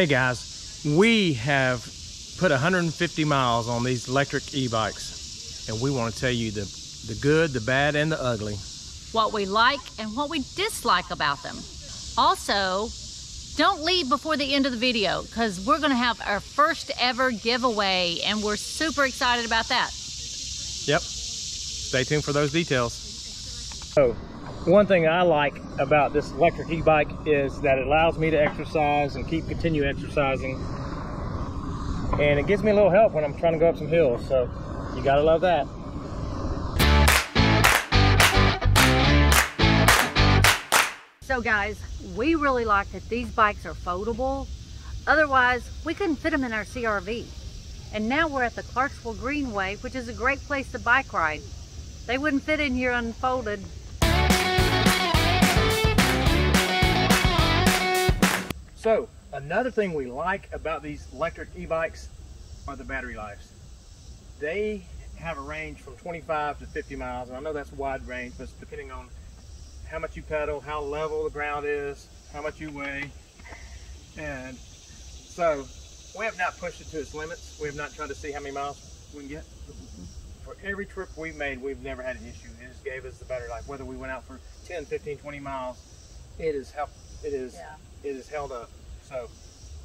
Hey guys, we have put 150 miles on these electric e-bikes, and we want to tell you the good, the bad, and the ugly. What we like and what we dislike about them. Also, don't leave before the end of the video because we're going to have our first ever giveaway and we're super excited about that. Yep, stay tuned for those details. So, one thing I like about this electric e-bike is that it allows me to exercise and continue exercising. And it gives me a little help when I'm trying to go up some hills, so you gotta love that. So guys, we really like that these bikes are foldable. Otherwise, we couldn't fit them in our CRV. And now we're at the Clarksville Greenway, which is a great place to bike ride. They wouldn't fit in here unfolded. So, another thing we like about these electric e-bikes are the battery lives. They have a range from 25 to 50 miles, and I know that's a wide range, but it's depending on how much you pedal, how level the ground is, how much you weigh. And so, we have not pushed it to its limits. We have not tried to see how many miles we can get. For every trip we've made, we've never had an issue. It just gave us the battery life. Whether we went out for 10, 15, 20 miles, it has helped. It has held up. So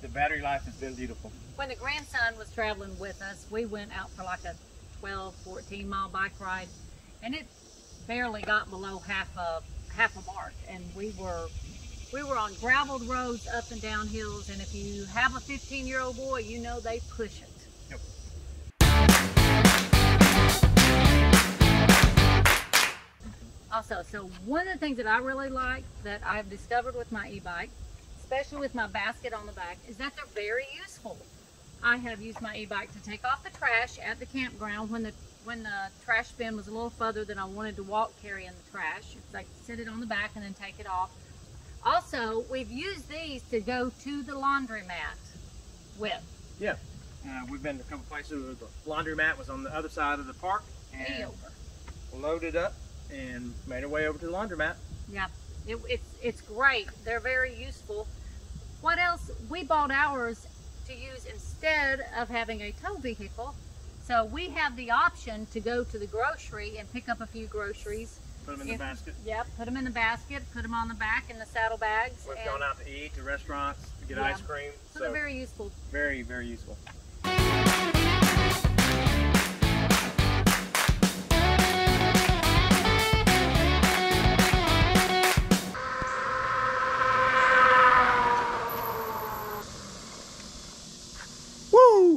the battery life has been beautiful. When the grandson was traveling with us, we went out for like a 12, 14 mile bike ride, and it barely got below half a mark. And we were on graveled roads up and down hills, and if you have a 15-year-old boy, you know they push it. Yep. Also, so one of the things that I really like that I've discovered with my e-bike, especially with my basket on the back, is that they're very useful. I have used my e-bike to take off the trash at the campground when the trash bin was a little further than I wanted to walk carrying the trash. It's like sit it on the back and then take it off. Also, we've used these to go to the laundromat with. Yeah, we've been to a couple places where the laundromat was on the other side of the park, and loaded up and made our way over to the laundromat. Yeah, it's great. They're very useful. What else? We bought ours to use instead of having a tow vehicle. So we have the option to go to the grocery and pick up a few groceries. Put them in the basket. Yep, put them in the basket, put them on the back in the saddlebags. We've gone out to eat, to restaurants, to get ice cream. So they're very useful. Very, very useful.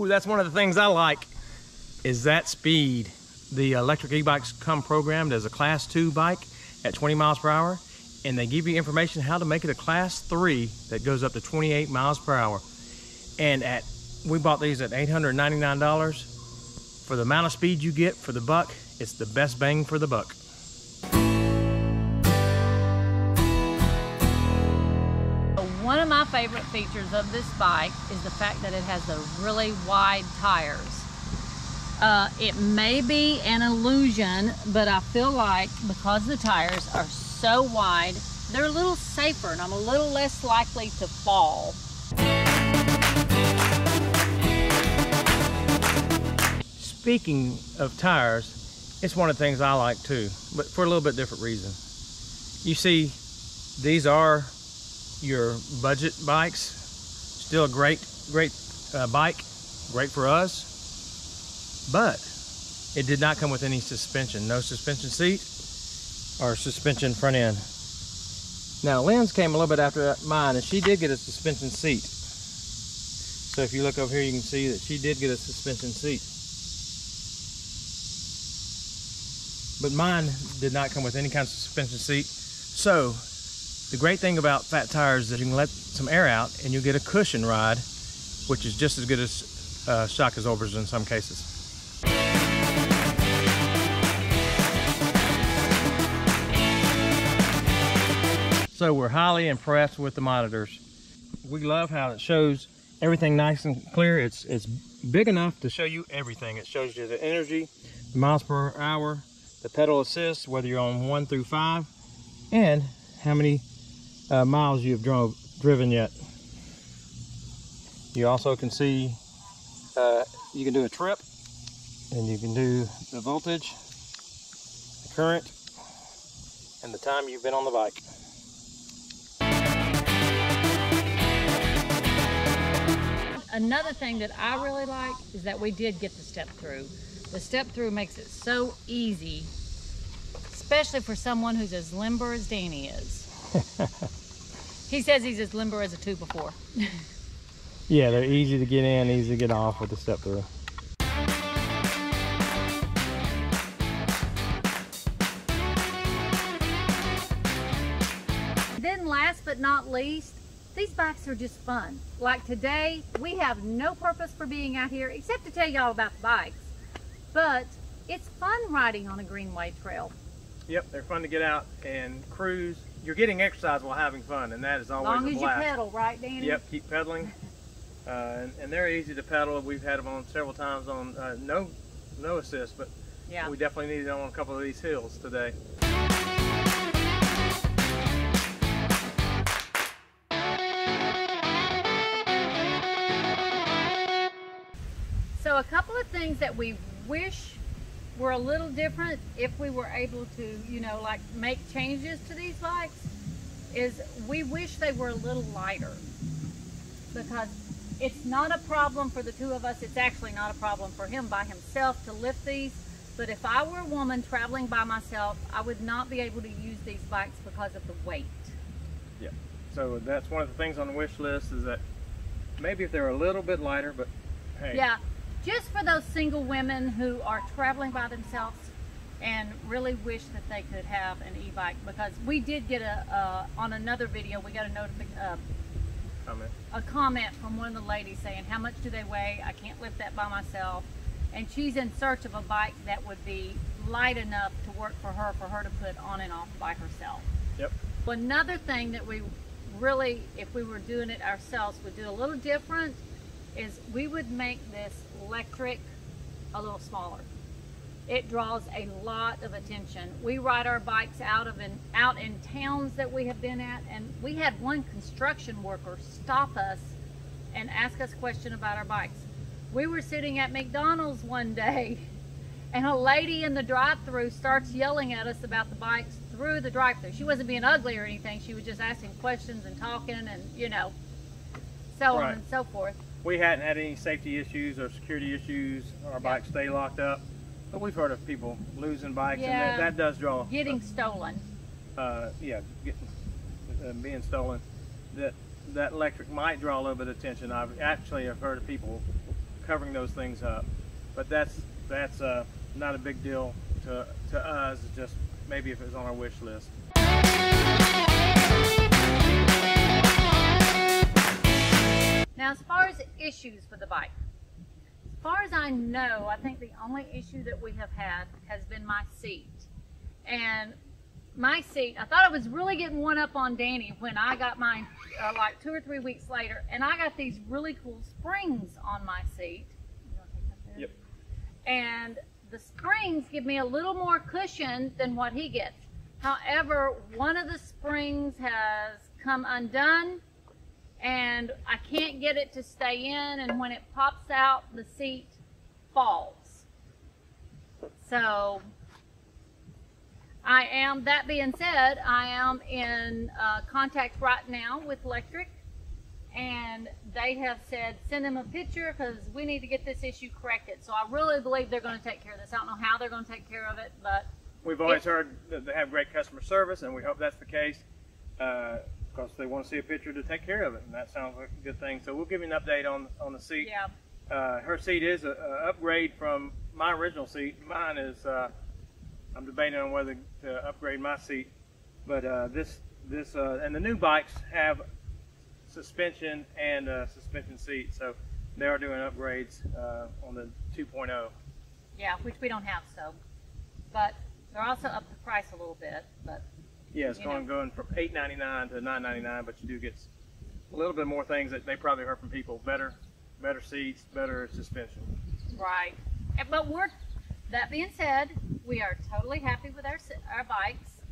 That's one of the things I like, is that speed. The electric e-bikes come programmed as a class 2 bike at 20 miles per hour, and they give you information how to make it a class 3 that goes up to 28 miles per hour. And we bought these at $899. For the amount of speed you get for the buck, it's the best bang for the buck. One of my favorite features of this bike is the fact that it has the really wide tires. It may be an illusion, but I feel like because the tires are so wide, they're a little safer and I'm a little less likely to fall. Speaking of tires, it's one of the things I like too, but for a little bit different reason. You see, these are your budget bikes. Still a great bike, great for us, but it did not come with any suspension. No suspension seat or suspension front end. Now Lynn's came a little bit after mine, and she did get a suspension seat. So if you look over here, you can see that she did get a suspension seat. But mine did not come with any kind of suspension seat. So the great thing about fat tires is that you can let some air out and you get a cushion ride, which is just as good as shock absorbers in some cases. So we're highly impressed with the monitors. We love how it shows everything nice and clear. It's big enough to show you everything. It shows you the energy, the miles per hour, the pedal assist, whether you're on 1 through 5, and how many miles you've driven yet. You also can see you can do a trip, and you can do the voltage, the current, and the time you've been on the bike. Another thing that I really like is that we did get the step through. The step through makes it so easy, especially for someone who's as limber as Danny is. He says he's as limber as a 2x4. Yeah, they're easy to get in, easy to get off with the step through. Then last but not least, these bikes are just fun. Like today, we have no purpose for being out here except to tell y'all about the bikes. But it's fun riding on a greenway trail. Yep, they're fun to get out and cruise. You're getting exercise while having fun, and that is always a blast. As long as you pedal, right, Danny? Yep, keep pedaling. And they're easy to pedal. We've had them on several times on no assist, but yeah, we definitely needed them on a couple of these hills today. So a couple of things that we wish were a little different if we were able to, you know, like make changes to these bikes is we wish they were a little lighter, because it's not a problem for the two of us. It's actually not a problem for him by himself to lift these. But if I were a woman traveling by myself, I would not be able to use these bikes because of the weight. Yeah. So that's one of the things on the wish list, is that maybe if they're a little bit lighter, but hey. Yeah. Just for those single women who are traveling by themselves and really wish that they could have an e-bike, because we did get on another video, we got a comment from one of the ladies saying, how much do they weigh? I can't lift that by myself. And she's in search of a bike that would be light enough to work for her to put on and off by herself. Yep. Another thing that we really, if we were doing it ourselves, would do a little different is we would make this Lectric a little smaller. It draws a lot of attention. We ride our bikes out in towns that we have been at, and we had one construction worker stop us and ask us a question about our bikes. We were sitting at McDonald's one day, and a lady in the drive-thru starts yelling at us about the bikes through the drive-thru. She wasn't being ugly or anything. She was just asking questions and talking, and you know, so on and so forth. We hadn't had any safety issues or security issues. Our bikes stay locked up. But we've heard of people losing bikes, and that does draw. Getting stolen. Yeah, being stolen. That Lectric might draw a little bit of attention. I've heard of people covering those things up. But that's not a big deal to us. It's just maybe if it was on our wish list. Now, as far as issues with the bike, as far as I know, I think the only issue that we have had has been my seat. And my seat, I thought I was really getting one up on Danny when I got mine like 2 or 3 weeks later, and I got these really cool springs on my seat. Yep. And the springs give me a little more cushion than what he gets. However, one of the springs has come undone, and I can't get it to stay in, and when it pops out, the seat falls. So that being said, I am in contact right now with Lectric, and they have said send them a picture because we need to get this issue corrected. So I really believe they're going to take care of this. I don't know how they're going to take care of it, but we've always heard that they have great customer service, and we hope that's the case. Because they want to see a picture to take care of it, and that sounds like a good thing. So we'll give you an update on the seat. Yeah. Her seat is an upgrade from my original seat. Mine is, I'm debating on whether to upgrade my seat. But and the new bikes have suspension and suspension seat, so they are doing upgrades on the 2.0. Yeah, which we don't have, so. But they're also up the price a little bit, but. Yeah, it's going from $8.99 to $9.99, but you do get a little bit more things that they probably heard from people. Better seats, better suspension. Right. But that being said, we are totally happy with our bikes.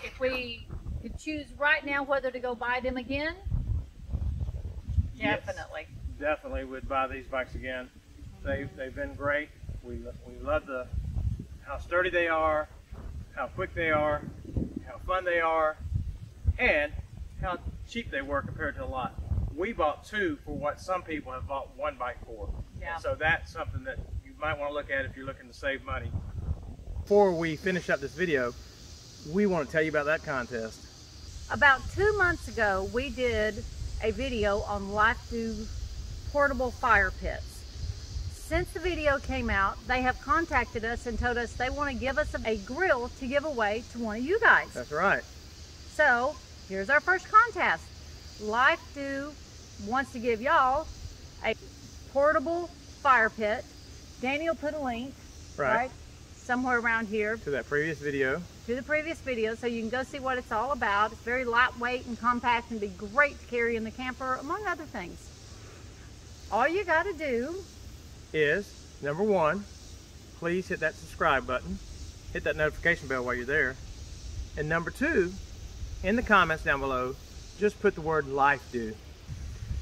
If we could choose right now whether to go buy them again, Definitely. Yes, definitely would buy these bikes again. They've been great. We love how sturdy they are, how quick they are, how fun they are, and how cheap they were compared to a lot. We bought two for what some people have bought one bike for. Yeah. And so that's something that you might want to look at if you're looking to save money. Before we finish up this video, we want to tell you about that contest. About 2 months ago, we did a video on LifeDo portable fire pits. Since the video came out, they have contacted us and told us they want to give us a grill to give away to one of you guys. That's right. So here's our first contest. LifeDo wants to give y'all a portable fire pit. Danny will put a link right somewhere around here to that previous video. To the previous video, so you can go see what it's all about. It's very lightweight and compact and be great to carry in the camper, among other things. All you got to do is, number one, please hit that subscribe button, hit that notification bell while you're there, and number two, in the comments down below, just put the word LifeDo.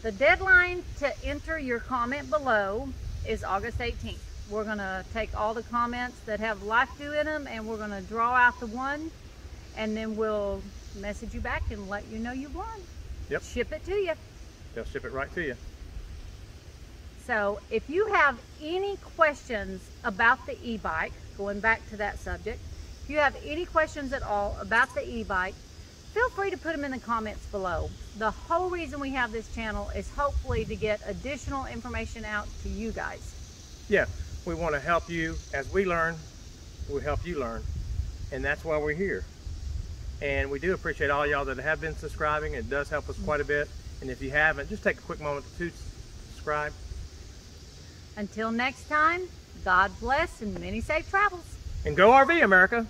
The deadline to enter your comment below is August 18th. We're going to take all the comments that have LifeDo in them, and we're going to draw out the one, and then we'll message you back and let you know you won. Yep. Ship it to you. They'll ship it right to you. So if you have any questions about the e-bike, going back to that subject, if you have any questions at all about the e-bike, feel free to put them in the comments below. The whole reason we have this channel is hopefully to get additional information out to you guys. Yeah, we want to help you. As we learn, we help you learn. And that's why we're here. And we do appreciate all y'all that have been subscribing. It does help us quite a bit. And if you haven't, just take a quick moment to subscribe. Until next time, God bless and many safe travels. And go RV, America!